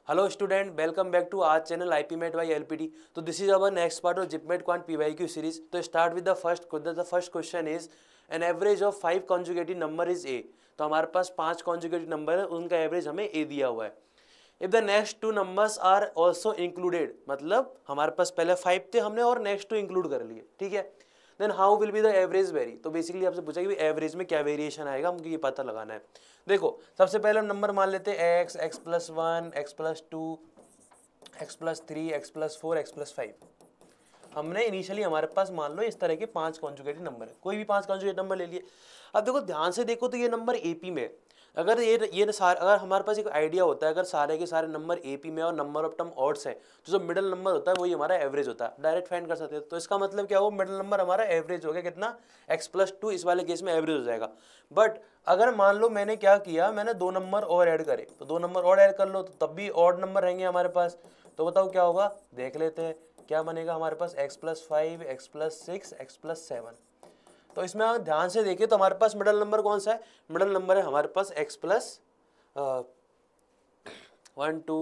Hello student, welcome back to our channel IPMAT by LPD. So this is our next part of GIPMAT Quant PYQ series. To start with the first question is an average of 5 conjugative number is A. तो हमारे पास 5 conjugative number है, उनका average हमें A दिया हुआ है. If the next two numbers are also included, मतलब हमारे पास पहले 5 थे हमने और नेक्स्ट 2 इंक्लूड कर लिए, ठीक है. Then how will be the average vary. तो बेसिकली आपसे पूछा कि एवरेज में क्या वेरिएशन आएगा, हमको ये पता लगाना है. देखो सबसे पहले हम नंबर मान लेते हैं x, x plus 1, x plus 2, x plus 3, x plus 4, x plus 5. हमने इनिशियली हमारे पास मान लो इस तरह के 5 कॉन्जुगेटिव नंबर है, कोई भी 5 कॉन्जुगेटिव नंबर ले लिए. अब देखो ध्यान से देखो तो ये नंबर एपी में, अगर अगर हमारे पास एक आइडिया होता है, अगर सारे के सारे नंबर एपी में और नंबर ऑफ टर्म ऑड्स है, तो जो मिडिल नंबर होता है वही हमारा एवरेज होता है, डायरेक्ट फाइंड कर सकते हैं. तो इसका मतलब क्या हो, मिडिल नंबर हमारा एवरेज हो गया कितना, एक्स प्लस 2. इस वाले केस में एवरेज हो जाएगा. बट अगर मान लो मैंने क्या किया, मैंने 2 नंबर और ऐड करे, तो 2 नंबर और ऐड कर लो तो तब भी ऑड नंबर रहेंगे हमारे पास. तो बताओ क्या होगा, देख लेते हैं क्या बनेगा हमारे पास. X plus 5, x plus 6, x plus 7. तो इसमें आप ध्यान से देखिए तो हमारे पास मिडल नंबर कौन सा है, मिडल नंबर है हमारे पास एक्स प्लस 1 2.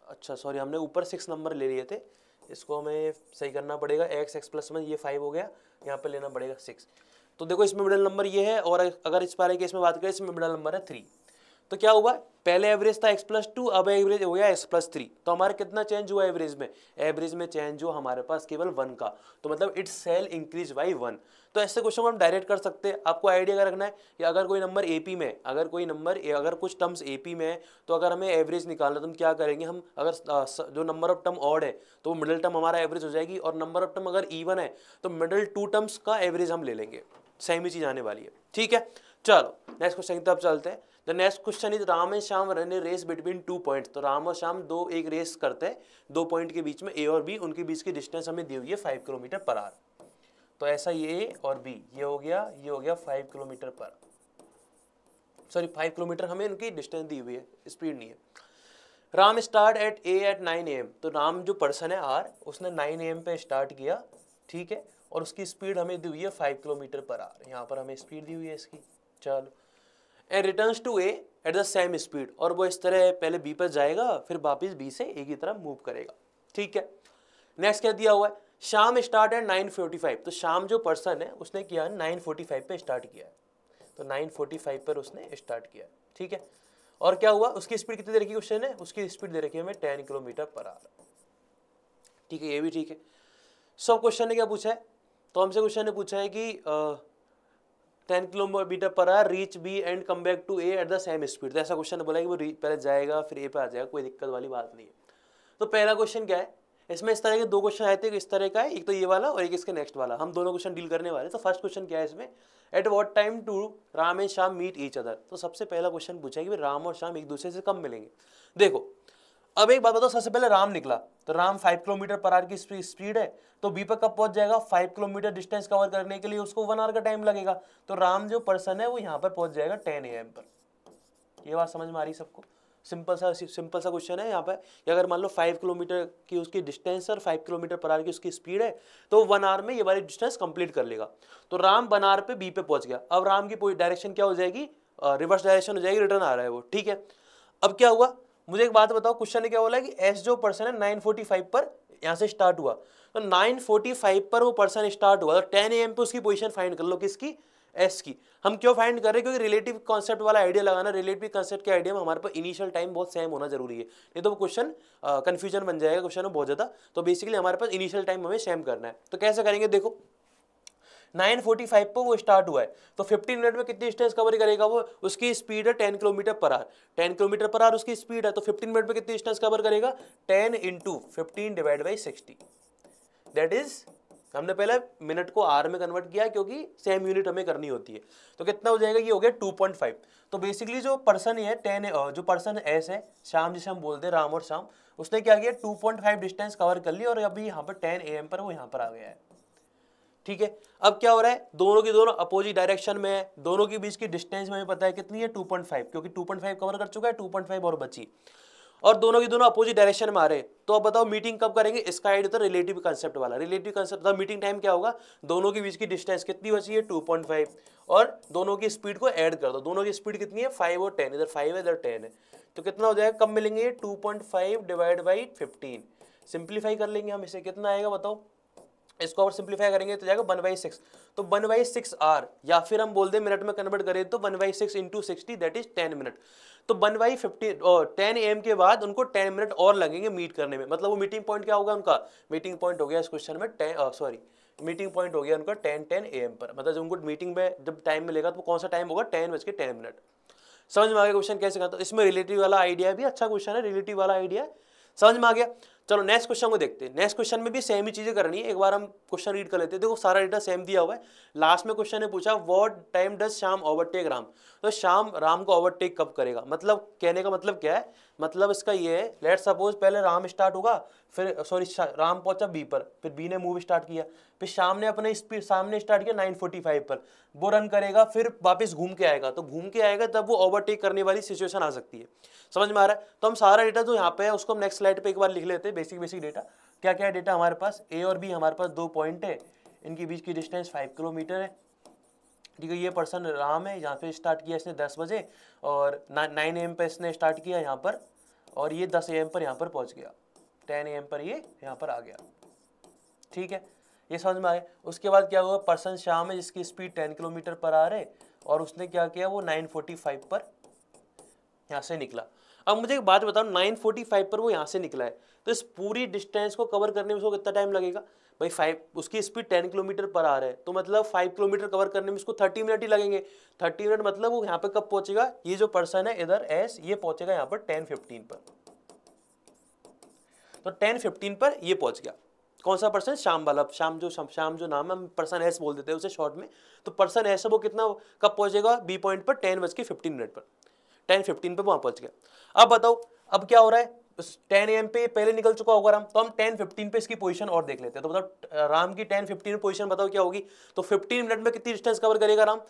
अच्छा सॉरी, हमने ऊपर 6 नंबर ले लिए थे, इसको हमें सही करना पड़ेगा. एक्स, एक्स प्लस 1, ये 5 हो गया, यहाँ पे लेना पड़ेगा 6. तो देखो इसमें मिडल नंबर ये है, और अगर इस बारे के इसमें बात करें, इसमें मिडल नंबर है 3. तो क्या हुआ, पहले एवरेज था एक्स प्लस 2, अब एवरेज हो गया एक्स प्लस 3. तो हमारा कितना चेंज हुआ एवरेज में, एवरेज में चेंज हुआ हमारे पास केवल 1 का. तो मतलब इट्स सेल इंक्रीज बाई 1. तो ऐसे क्वेश्चन को हम डायरेक्ट कर सकते हैं. आपको आइडिया क्या रखना है कि अगर कोई नंबर एपी में, अगर कुछ टर्म्स एपी में है, तो अगर हमें एवरेज निकालना तो हम क्या करेंगे, हम अगर जो नंबर ऑफ टर्म ऑड है तो वो मिडिल टर्म हमारा एवरेज हो जाएगी, और नंबर ऑफ टर्म अगर इवन है तो मिडिल 2 टर्म्स का एवरेज हम ले लेंगे. सेम ही चीज आने वाली है, ठीक है. चलो नेक्स्ट क्वेश्चन की तरफ चलते हैं. The next question is Ram and Shyam run a race between 2 points. तो राम और श्याम एक रेस करते हैं 2 पॉइंट के बीच में, ए और बी, उनके बीच की डिस्टेंस हमें दी हुई है 5 किलोमीटर पर आवर. तो ऐसा ये ए और बी, ये हो गया 5 किलोमीटर पर, सॉरी 5 किलोमीटर हमें उनकी डिस्टेंस दी हुई है, स्पीड नहीं है. Ram start at A at 9 AM. तो राम जो पर्सन है आर, उसने 9 AM पे स्टार्ट किया, ठीक है, और उसकी स्पीड हमें दी हुई है 5 किलोमीटर पर आवर. यहाँ पर हमें स्पीड दी हुई है इसकी. चलो, and returns to A at the same speed. और वो इस तरह पहले बी पर जाएगा, फिर वापिस बी से ए की तरफ मूव करेगा, ठीक है. नेक्स्ट क्या दिया हुआ है, शाम स्टार्ट एट 9:45. तो शाम जो पर्सन है उसने किया 9:45 पे स्टार्ट किया है. तो 9:45 पर उसने स्टार्ट किया, ठीक है. और क्या हुआ, उसकी स्पीड कितनी दे रखी है, क्वेश्चन है उसकी स्पीड दे रखी है हमें 10 किलोमीटर पर आवर, ठीक है. ये भी ठीक है. सब क्वेश्चन ने क्या पूछा है, तो हमसे क्वेश्चन ने पूछा है कि 10 kilometre per hour reach B and come back to A at the same speed. तो ऐसा क्वेश्चन बोला कि वो पहले जाएगा फिर ए पे आ जाएगा, कोई दिक्कत वाली बात नहीं है. तो पहला क्वेश्चन क्या है, इसमें इस तरह के 2 क्वेश्चन आए थे, इस तरह का है, एक तो ये वाला और एक इसके नेक्स्ट वाला. हम दोनों क्वेश्चन डील करने वाले. तो फर्स्ट क्वेश्चन क्या है इसमें, at what time to Ram and Shyam meet each other. तो सबसे पहला क्वेश्चन पूछा है कि राम और श्याम एक दूसरे से कब मिलेंगे. देखो अब एक बात बताओ, सबसे पहले राम निकला, तो राम 5 किलोमीटर पर आवर की स्पीड है, तो बी पर कब पहुंच जाएगा, 5 किलोमीटर डिस्टेंस कवर करने के लिए उसको 1 आवर का टाइम लगेगा. तो राम जो पर्सन है वो यहाँ पर पहुंच जाएगा 10 AM पर. ये बात समझ में आ रही सबको, सिंपल सा क्वेश्चन है यहाँ पर. अगर मान लो 5 किलोमीटर की उसकी डिस्टेंस और 5 किलोमीटर पर आवर की उसकी स्पीड है, तो 1 आवर में ये वाली डिस्टेंस कंप्लीट कर लेगा. तो राम 1 आवर पे बी पे पहुंच गया. अब राम की डायरेक्शन क्या हो जाएगी, रिवर्स डायरेक्शन हो जाएगी, रिटर्न आ रहा है वो, ठीक है. अब क्या हुआ, मुझे एक बात बताओ, क्वेश्चन ने क्या बोला कि एस जो पर्सन है 9:45 पर यहाँ से स्टार्ट हुआ. तो 9:45 पर वो पर्सन स्टार्ट हुआ, तो 10 AM पे उसकी पोजीशन फाइंड कर लो, किसकी, एस की. हम क्यों फाइंड कर रहे हैं, क्योंकि रिलेटिव कॉन्सेप्ट वाला आइडिया लगाना, रिलेटिव कॉन्सेप्ट के आइडिया में हमारे पास इनिशियल टाइम बहुत सेम होना जरूरी है, नहीं तो वो क्वेश्चन कंफ्यूजन बन जाएगा क्वेश्चन में बहुत ज्यादा. तो बेसिकली हमारे पास इनिशियल टाइम हमें सेम करना है. तो कैसे करेंगे, देखो 9:45 पर वो स्टार्ट हुआ है, तो 15 मिनट में कितनी डिस्टेंस कवर करेगा वो, उसकी स्पीड है 10 kilometre per our. 10 kilometre per our उसकी स्पीड है, तो 15 मिनट में कितनी डिस्टेंस कवर करेगा, 10 × 15 डिवाइड बाई 60. दैट इज, हमने पहले मिनट को आर में कन्वर्ट किया क्योंकि सेम यूनिट हमें करनी होती है. तो कितना हो जाएगा, ये हो गया 2.5. तो बेसिकली जो पर्सन है 10, जो पर्सन एस है, शाम जिसे हम बोलते हैं, राम और शाम, उसने क्या किया 2.5 डिस्टेंस कवर कर ली, और अभी यहाँ पर 10 AM पर वो यहाँ पर आ गया है, ठीक है. अब क्या हो रहा है, दोनों की दोनों अपोजिट डायरेक्शन में है, दोनों के बीच की डिस्टेंस हमें पता है कितनी है 2.5, क्योंकि 2.5 कवर कर चुका है, 2.5 और बची, और दोनों की दोनों अपोजिट डायरेक्शन में आ रहे हैं. तो अब बताओ मीटिंग कब करेंगे, इसका आइडिया था रिलेटिव कंसेप्ट वाला. रिलेटिव कंसेप्ट था, मीटिंग टाइम क्या होगा, दोनों के बीच की डिस्टेंस कितनी बची है 2.5, और दोनों की स्पीड को ऐड कर दो. दोनों की स्पीड कितनी है 5 और 10, इधर 5 है इधर 10 है, तो कितना हो जाएगा, कब मिलेंगे, 2.5 डिवाइड बाई 15, सिंप्लीफाई कर लेंगे हम इसे, कितना आएगा बताओ, इसको और सिंप्लीफाई करेंगे तो जाएगा 1/6, तो 1/6 आर, या फिर हम बोल दें मिनट में कन्वर्ट करें तो 1/6 इंटू 60 दैट इज 10 मिनट। तो 1/50 और 10 AM के बाद उनको 10 मिनट और लगेंगे मीट करने में, मतलब वो मीटिंग पॉइंट क्या होगा उनका, मीटिंग पॉइंट हो गया इस क्वेश्चन में 10 मीटिंग पॉइंट हो गया उनका 10 AM पर, मतलब जब उनको मीटिंग में जब टाइम मिलेगा तो कौन सा टाइम होगा, 10:10 समझ में आ गया क्वेश्चन कैसे करता, तो इसमें रिलेटिव वाला आइडिया भी अच्छा क्वेश्चन है, रिलेटिव वाला आइडिया समझ में आ गया। चलो नेक्स्ट क्वेश्चन को देखते हैं, नेक्स्ट क्वेश्चन में भी सेम ही चीजें करनी है, एक बार हम क्वेश्चन रीड कर लेते हैं। देखो सारा डेटा सेम दिया हुआ है, लास्ट में क्वेश्चन ने पूछा what time does Shyam overtake Ram, तो श्याम राम को ओवरटेक कब करेगा, मतलब कहने का मतलब क्या है, मतलब इसका ये है, लेट सपोज पहले राम स्टार्ट होगा, फिर सॉरी राम पहुंचा बी पर, फिर बी ने मूव स्टार्ट किया, फिर श्याम ने अपने स्पीड सामने स्टार्ट किया 9:45 पर, वो रन करेगा, फिर वापस घूम के आएगा, तो घूम के आएगा तब वो ओवरटेक करने वाली सिचुएशन आ सकती है, समझ में आ रहा है। तो हम सारा डेटा जो यहाँ पे है उसको हम नेक्स्ट स्लाइड पे एक बार लिख लेते हैं, बेसिक डेटा क्या क्या है डेटा हमारे पास, ए और बी हमारे पास 2 पॉइंट है, इनके बीच की डिस्टेंस 5 किलोमीटर है, ठीक है। ये पर्सन राम है, यहाँ पे स्टार्ट किया इसने 10 बजे और 9 AM पे इसने स्टार्ट किया यहाँ पर, और ये 10 AM पर यहाँ पर पहुँच गया, 10 AM पर ये यहाँ पर आ गया, ठीक है, ये समझ में आया। उसके बाद क्या हुआ, पर्सन श्याम है जिसकी स्पीड 10 किलोमीटर पर आ रहे, और उसने क्या किया, वो 9:45 पर यहाँ से निकला। अब मुझे एक बात बताओ, 9:45 पर वो यहाँ से निकला है, तो इस पूरी डिस्टेंस को कवर करने में उसको कितना टाइम लगेगा भाई, 5, उसकी स्पीड 10 किलोमीटर पर आ रहा है, तो मतलब 5 किलोमीटर कवर करने में उसको 30 मिनट ही लगेंगे, 30 मिनट मतलब वो यहाँ पे कब पहुंचेगा, ये जो पर्सन है इधर एस, ये पहुंचेगा यहाँ पर 10:15 पर, तो 10:15 पर ये पहुंच गया, कौन सा पर्सन, श्याम वाला, श्याम जो नाम है हम पर्सन एस बोल देते हैं उसे शॉर्ट में, तो पर्सन एस है वो कितना कब पहुंचेगा, बी पॉइंट पर 10:15 पर, 10:15 पे वहां पहुंच गया। अब बताओ अब क्या हो रहा है, 10 AM पे पहले निकल चुका होगा राम, तो हम 10:15 पे इसकी पोजीशन और देख लेते हैं, तो बताओ राम की 10:15 पोजीशन बताओ क्या होगी, तो 15 मिनट में कितनी डिस्टेंस कवर करेगा राम,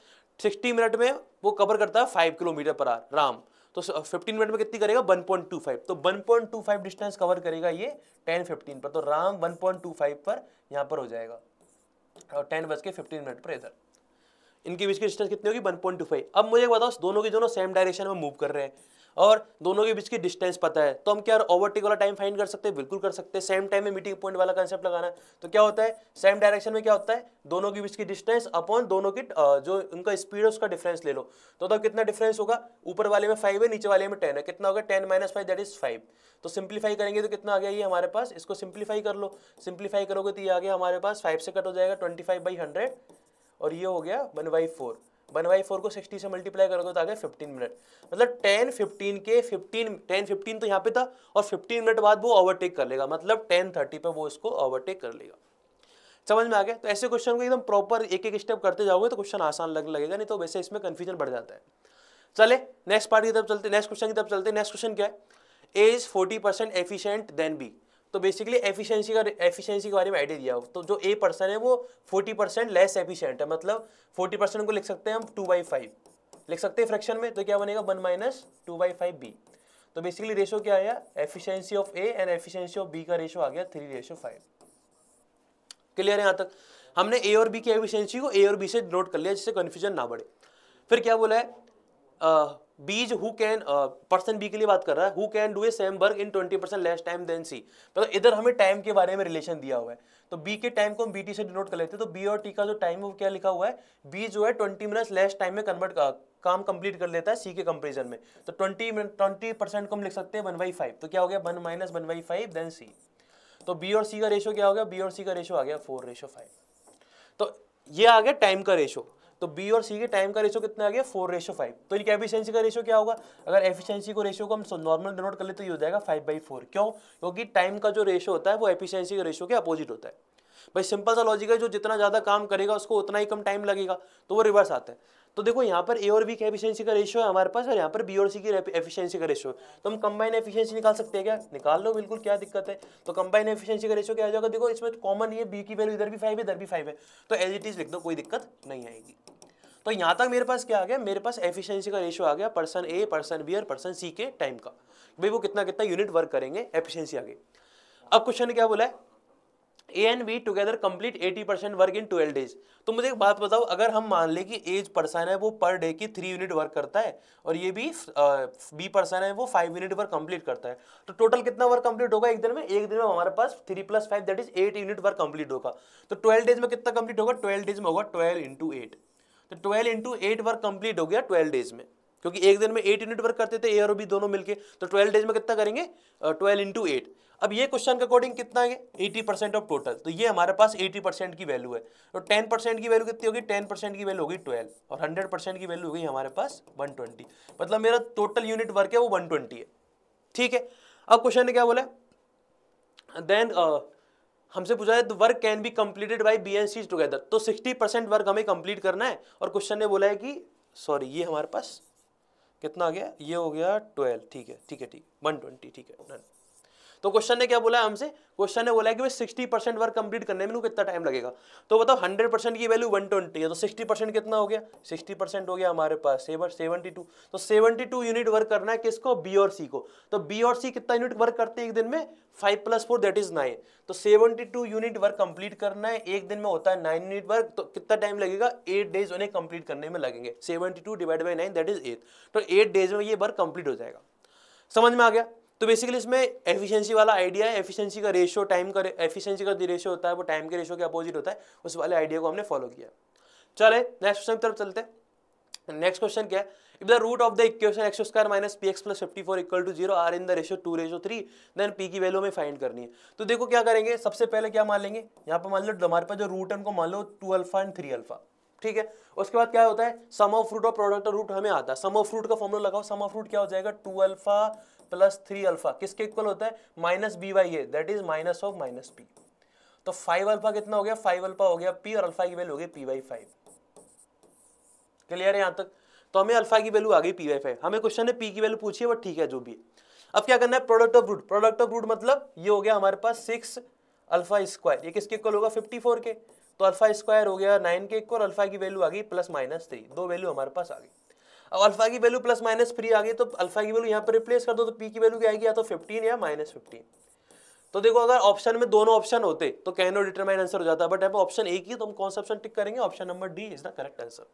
60 मिनट में वो कवर करता है 5 किलोमीटर पर आवर राम, तो 15 मिनट में कितनी करेगा 1.25, तो 1.25 डिस्टेंस कवर करेगा ये 10:15 पर, तो राम 1.25 पर यहाँ पर हो जाएगा, और 10:15 पर इधर, इनके बीच की डिस्टेंस कितनी होगी 1.25। अब मुझे बताओ दोनों की दोनों सेम डायरेक्शन में मूव कर रहे हैं और दोनों के बीच की डिस्टेंस पता है, तो हम क्या ओवरटेक वाला टाइम फाइंड कर सकते हैं, बिल्कुल कर सकते हैं। सेम टाइम में मीटिंग पॉइंट वाला कांसेप्ट लगाना है, तो क्या होता है सेम डायरेक्शन में क्या होता है, दोनों के बीच की डिस्टेंस अपॉन दोनों की जो उनका स्पीड है उसका डिफरेंस ले लो, तो कितना डिफरेंस होगा, ऊपर वाले में 5 है, नीचे वाले में 10 है, कितना होगा 10 - 5 दैट इज 5, तो सिंप्लीफाई करेंगे तो कितना आ गया ये हमारे पास, इसको सिंप्लीफाई कर लो, सिंप्लीफाई करोगे तो ये आ गया हमारे पास 5 से कट हो जाएगा 25/100, और ये हो गया 1/4, 1/4 को 60 से मल्टीप्लाई करोगे तो आ गया 15 मिनट, मतलब 10:15 तो यहाँ पे था, और 15 मिनट बाद वो ओवरटेक कर लेगा, मतलब 10:30 पे वो इसको ओवरटेक कर लेगा, समझ में आ गया। तो ऐसे क्वेश्चन को एकदम प्रॉपर एक एक स्टेप करते जाओगे तो क्वेश्चन आसान लगेगा, नहीं तो वैसे इसमें कंफ्यूजन बढ़ जाता है। चले नेक्स्ट पार्ट की तरफ चलते, नेक्स्ट क्वेश्चन की तरफ चलते। नेक्स्ट क्वेश्चन क्या है, ए इज 40% एफिशिएंट देन बी, तो बेसिकली एफिशिएंसी के बारे में आइडिया दिया हो, तो जो ए पर्सन है वो 40% लेस एफिशिएंट है, मतलब 40% को लिख सकते हैं हम 2/5 लिख सकते हैं फ्रैक्शन में, तो क्या बनेगा 1 - 2/5 बी, तो बेसिकली रेशो क्या आया, efficiency of A and efficiency of B का रेशो आ गया 3:5। क्लियर है यहाँ तक, हमने ए और बी की एफिशिएंसी को ए और बी से नोट कर लिया जिससे कंफ्यूजन ना बढ़े। फिर क्या बोला है, बीज हु कैन, पर्सन बी के लिए बात कर रहा है, who can do a same work in 20% less time than C, मतलब इधर हमें टाइम के बारे में रिलेशन दिया हुआ है, तो बी के टाइम को हम बीटी से डिनोट कर लेते हैं, तो बी और टी का जो टाइम है वो क्या लिखा हुआ है, बी जो है 20 मिनट्स लेस टाइम में कन्वर्ट काम कंप्लीट कर लेता है सी के कंपेरिजन में, तो 20% को हम लिख सकते हैं 1/5, तो क्या हो गया 1 - 1/5 देन सी, तो बी और सी का रेशो क्या हो गया, बी और सी का रेशो आ गया 4:5, तो ये आ गया टाइम का रेशो, तो बी और सी के टाइम का रेशो कितना आ गया 4:5, तो इनकी एफिशिएंसी का रेशो क्या होगा, अगर एफिशिएंसी को रेशो को हम नॉर्मल डिनोट कर ले तो ये हो जाएगा 5/4, क्यों, क्योंकि टाइम का जो रेशो होता है वो एफिशिएंसी के रेशो के अपोजिट होता है। भाई सिंपल सा लॉजिक है, जो जितना ज्यादा काम करेगा उसको उतना ही कम टाइम लगेगा, तो वो रिवर्स आता है। तो देखो यहाँ पर ए और बी की एफिशिएंसी का रेशियो है हमारे पास, और यहाँ पर बी और सी की एफिशिएंसी का रेशियो, तो हम कंबाइन एफिशिएंसी निकाल सकते हैं क्या, निकाल लो बिल्कुल, क्या दिक्कत है। तो कंबाइन एफिशिएंसी का रेशियो क्या आ जाएगा, देखो इसमें कॉमन ये बी की वैल्यू इधर भी 5 है इधर भी 5 है, तो एज इट इज लिख दो, कोई दिक्कत नहीं आएगी। तो यहाँ तक मेरे पास क्या आ गया, मेरे पास एफिशिएंसी का रेशियो आ गया पर्सन ए, पर्सन बी और पर्सन सी के टाइम का, भाई वो कितना कितना यूनिट वर्क करेंगे, एफिशिएंसी आ गई। अब क्वेश्चन ने क्या बोला है, A and be together complete 80% work in 12 days. तो मुझे एक बात बताओ, अगर हम मान ले कि एज पर्सन है वो पर डे की 3 यूनिट वर्क करता है और ये भी बी पर्सन है वो 5 यूनिट वर्क कंप्लीट करता है, तो टोटल कितना वर्क कंप्लीट होगा एक दिन में? एक दिन में हमारे पास 3 + 5 that is 8 unit work complete होगा। तो 12 डेज में कितना कंप्लीट होगा? 12 डेज में होगा 12 × 8। तो 12 × 8 वर्क कंप्लीट हो गया 12 डेज में, क्योंकि एक दिन में 8 यूनिट वर्क करते थे ए और बी दोनों मिलके। तो 12 डेज में कितना करेंगे? 12 × 8। अब ये क्वेश्चन के अकॉर्डिंग कितना है? 80% ऑफ टोटल। तो ये हमारे पास 80% की वैल्यू है। तो 10% की वैल्यू कितनी होगी? 10% की वैल्यू होगी 12 और 100% की वैल्यू होगी हमारे पास 120। मतलब मेरा टोटल यूनिट वर्क है वो 120 है। ठीक है, अब क्वेश्चन ने क्या बोला? देन हमसे पूछा है the work can be completed by B and C together. तो 60% वर्क हमें कंप्लीट करना है और क्वेश्चन ने बोला है कि सॉरी ये हमारे पास कितना आ गया? ये हो गया 12। ठीक है 120। ठीक है डन। तो क्वेश्चन ने क्या बोला है हमसे? क्वेश्चन ने बोला है कि भाई 60% वर्क कंप्लीट करने में कितना टाइम लगेगा। तो बताओ 100% की वैल्यू 120 है, तो 60% कितना हो गया? 60% हो गया हमारे पास 72। तो 72 यूनिट वर्क करना है किसको? बी और सी को। तो बी और सी कितना यूनिट वर्क करते हैं एक दिन में? 5 + 4 दैट इज 9। तो 72 यूनिट वर्क कंप्लीट करना है, एक दिन में होता है 9 यूनिट वर्क। तो कितना टाइम लगेगा? 8 डेज उन्हें कंप्लीट करने में लगेंगे। 72 / 9 दैट इज 8। तो 8 डेज में ये वर्क कंप्लीट हो जाएगा। समझ में आ गया? तो बेसिकली इसमें एफिशिएंसी वाला आइडिया है। एफिशिएंसी का रेशियो टाइम का एफिशिएंसी का रेशियो होता है वो टाइम के रेशियो के अपोजिट होता है। उस वाले आइडिया को हमने फॉलो किया। चले नेक्स्ट क्वेश्चन की तरफ चलते हैं। नेक्स्ट क्वेश्चन क्या है? If the root of the equation x² - px + 54 = 0 are in the ratio 2:3, then p की वैल्यू में फाइंड करनी है। तो देखो क्या करेंगे, सबसे पहले क्या मान लेंगे? यहाँ पर मान लो हमारे पास जो रूट है उनको मान लो 2α एंड 3α। ठीक है, उसके बाद क्या होता है? सम ऑफ रूट और प्रोडक्ट ऑफ रूट हमें आता है। सम ऑफ रूट का फॉर्मूला लगाओ। सम ऑफ रूट क्या हो जाएगा? 2α + 3α किसके इक्वल होता है? -b/a that is -p। तो 5α कितना हो गया? 5α हो गया p और अल्फा की वैल्यू हो गई p/5। क्लियर है यहां तक? तो हमें अल्फा की वैल्यू आ गई p/5। हमें क्वेश्चन ने p की वैल्यू पूछी है, वो ठीक है जो भी है। अब क्या करना है? Product of root. Product of root मतलब ये हो गया हमारे पास 6α²। ये किसके इक्वल होगा? 54 के। तो α² हो गया 9 के इक्वल। अल्फा की वैल्यू आ गई +-3। दो वैल्यू हमारे पास आ गई। अब अल्फा की वैल्यू +-3 आ गई, तो अल्फा की वैल्यू यहाँ पर रिप्लेस कर दो। तो p की वैल्यू क्या आएगी? या तो 15 या -15। तो देखो अगर ऑप्शन में दोनों ऑप्शन होते तो कैन नॉट डिटरमाइन आंसर हो जाता, बट अब ऑप्शन एक ही, तो हम कौन सा ऑप्शन टिक करेंगे? Option number D is the correct answer.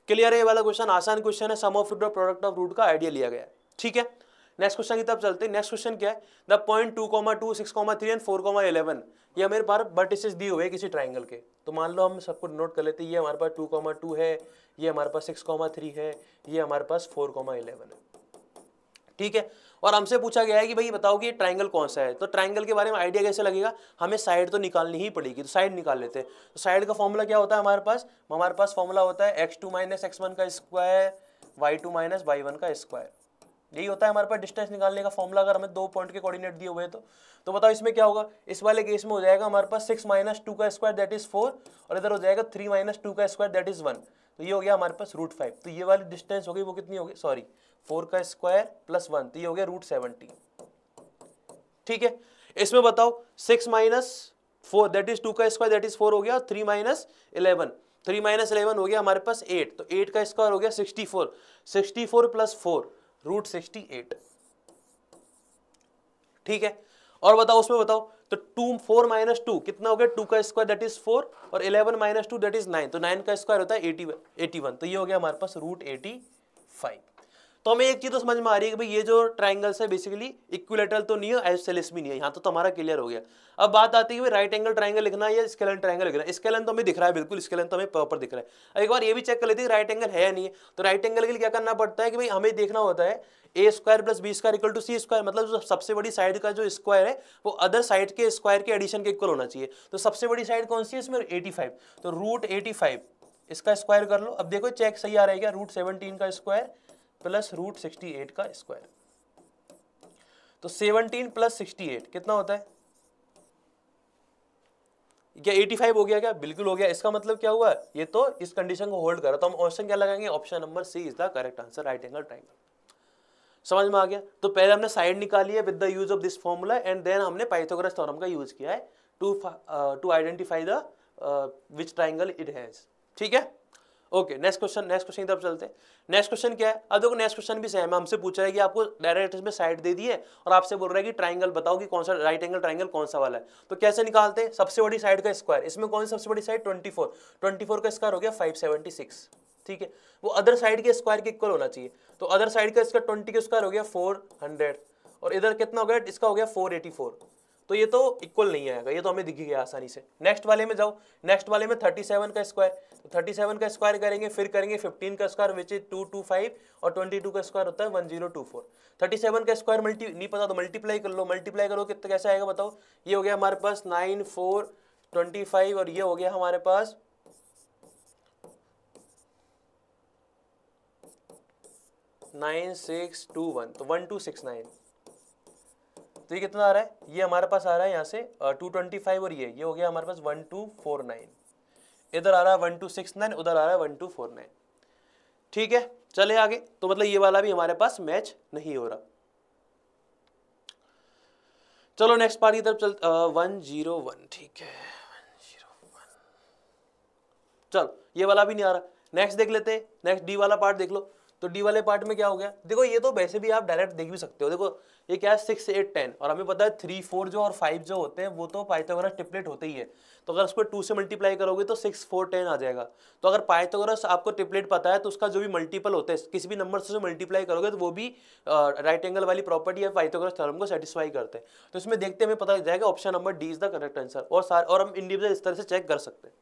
Clear है? ये वाला क्वेश्चन आसान क्वेश्चन है। सम ऑफ रूट और प्रोडक्ट ऑफ रूट का आइडिया लिया गया है। ठीक है, नेक्स्ट क्वेश्चन की तरफ चलते हैं। नेक्स्ट क्वेश्चन क्या है? द पॉइंट 2,2, 6,3 एंड 4,11 ये हमारे पास वर्टिसेस दिए हुए हैं किसी ट्राइंगल के। तो मान लो हम सबको नोट कर लेते हैं। ये हमारे पास 2,2 है, ये हमारे पास 6,3 है, ये हमारे पास 4,11 है। ठीक है, और हमसे पूछा गया है कि भाई बताओ कि ये ट्राइंगल कौन सा है। तो ट्राइंगल के बारे में आइडिया कैसे लगेगा? हमें साइड तो निकालनी ही पड़ेगी। तो साइड निकाल लेते हैं। तो साइड का फॉर्मूला क्या होता है हमारे पास? फॉर्मूला होता है x2 - x1 का स्क्वायर, y2 - y1 का स्क्वायर। यही होता है हमारे पास डिस्टेंस निकालने का फॉर्मूला, अगर हमें 2 पॉइंट के कोऑर्डिनेट दिए हुए हैं तो बताओ इसमें क्या होगा? इस वाले केस में हो जाएगा हमारे पास 6 - 2 का स्क्वायर दैट इज 4 और इधर हो जाएगा 3 - 2 का स्क्वायर दैट इज 1। तो ये हो गया हमारे पास √5। तो ये वाली डिस्टेंस हो गई वो कितनी हो गई? सॉरी 4 का स्क्वायर +1, तो ये हो गया √70। ठीक है, इसमें बताओ 6 - 4 दैट इज 2 का स्क्वायर दैट इज 4 हो गया, 3 - 11 हो गया हमारे पास 8। तो 8 का स्क्वायर हो गया 64, 64 + 4 √68। ठीक है, और बताओ उसमें बताओ तो 4 - 2 कितना हो गया? 2 का स्क्वायर दैट इज 4 और 11 - 2 दैट इज 9। तो 9 का स्क्वायर होता है 81। तो ये हो गया हमारे पास √85। तो हमें एक चीज तो समझ में आ रही है कि भाई ये जो ट्राइंगल्स है बेसिकली इक्विलेटरल तो नहीं है, आइसोसेलेस भी नहीं है। यहाँ तो हमारा क्लियर हो गया। अब बात आती है कि राइट एंगल ट्राइंगल लिखना है या स्केलन ट्राइंगल लिखना है। स्केलन तो हमें दिख रहा है, बिल्कुल स्केलन तो हमें प्रॉपर दिख रहा है। एक बार ये भी चेक कर लेते हैं राइट एंगल है या नहीं है। तो राइट एंगल के लिए क्या करना पड़ता है कि भाई हमें देखना होता है a² + b² = c²। मतलब जो सबसे बड़ी साइड का जो स्क्वायर है वो अदर साइड के स्क्वायर के एडिशन के इक्वल होना चाहिए। तो सबसे बड़ी साइड कौन सी है इसमें? 85। तो √85 इसका स्क्वायर कर लो। अब देखो चेक सही आ रहा है क्या? √17 का स्क्वायर प्लस √68 का स्क्वायर। तो 17 + 68 कितना होता है? क्या 85 हो गया? क्या बिल्कुल हो गया। इसका मतलब क्या हुआ? ये तो इस कंडीशन को होल्ड कर रहा। तो हम ऑप्शन क्या लगाएंगे? Option number C is the correct answer, right angle triangle. समझ में आ गया? तो पहले हमने साइड निकाली है with the use of this formula and then हमने पाइथागोरस थ्योरम का यूज किया है to identify the which triangle it has. ठीक है, ओके, नेक्स्ट क्वेश्चन की तरफ चलते हैं। नेक्स्ट क्वेश्चन क्या है? अब देखो नेक्स्ट क्वेश्चन भी सेम है, हमसे पूछ रहा है कि आपको डायरेक्ट में साइड दे दी है और आपसे बोल रहा है कि ट्राइंगल बताओ कि कौन सा राइट एंगल ट्राइंगल कौन सा वाला है। तो कैसे निकालते हैं? सबसे बड़ी साइड का स्क्वायर, इसमें कौन सी सबसे बड़ी साइड? 24 का स्क्वायर हो गया 576, ठीक है, वो अदर साइड के स्क्वायर के इक्वल होना चाहिए। तो अदर साइड का इसका 20 का स्क्वायर हो गया 400 और इधर कितना हो गया? इसका हो गया 484। तो ये तो इक्वल नहीं आएगा, ये तो हमें दिख गया आसानी से। नेक्स्ट वाले में जाओ, नेक्स्ट वाले में 37 का स्क्वायर, तो 37 का स्क्वायर करेंगे, फिर करेंगे 15 का स्क्वायर विच इज 225 और 22 का स्क्वायर होता है 1024। 37 का स्क्वायर नहीं पता तो मल्टीप्लाई कर लो, मल्टीप्लाई करो कितना कैसे आएगा बताओ? ये हो गया हमारे पास 9425 और ये हो गया हमारे पास 9621, तो 1269। तो ये कितना आ रहा है? ये हमारे पास आ रहा है यहाँ से 225 और ये हो गया हमारे पास 1249। इधर आ रहा है 1269, उधर आ रहा है 1249। ठीक है, चले आगे। तो मतलब ये वाला भी हमारे पास मैच नहीं हो रहा। चलो नेक्स्ट पार्ट की तरफ चलते। 101, ठीक है 101। चलो ये वाला भी नहीं आ रहा, नेक्स्ट देख लेते हैं। नेक्स्ट डी वाला पार्ट देख लो। तो डी वाले पार्ट में क्या हो गया? देखो ये तो वैसे भी आप डायरेक्ट देख भी सकते हो। देखो ये क्या है 6, 8, 10 और हमें पता है 3, 4 जो और 5 जो होते हैं वो तो पाइथागोरस ट्रिपलेट होते ही है। तो अगर उसको 2 से मल्टीप्लाई करोगे तो 6, 4, 10 आ जाएगा। तो अगर पाइथागोरस आपको ट्रिपलेट पता है तो उसका जो भी मल्टीपल होता है किसी भी नंबर से मल्टीप्लाई करोगे तो वो भी राइट एंगल वाली प्रॉपर्टी या पाइथागोरस थ्योरम को सेटिस्फाई करते हैं। तो इसमें देखते हमें पता जाएगा option number D is the correct answer. और हम इंडिविजुअल इस तरह से चेक कर सकते हैं।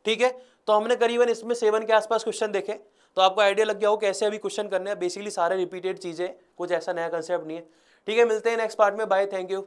ठीक है, तो हमने करीबन इसमें 7 के आसपास क्वेश्चन देखे, तो आपको आइडिया लग गया हो कैसे अभी क्वेश्चन करने हैं। बेसिकली सारे रिपीटेड चीजें, कुछ ऐसा नया कंसेप्ट नहीं है। ठीक है, मिलते हैं नेक्स्ट पार्ट में। Bye, thank you.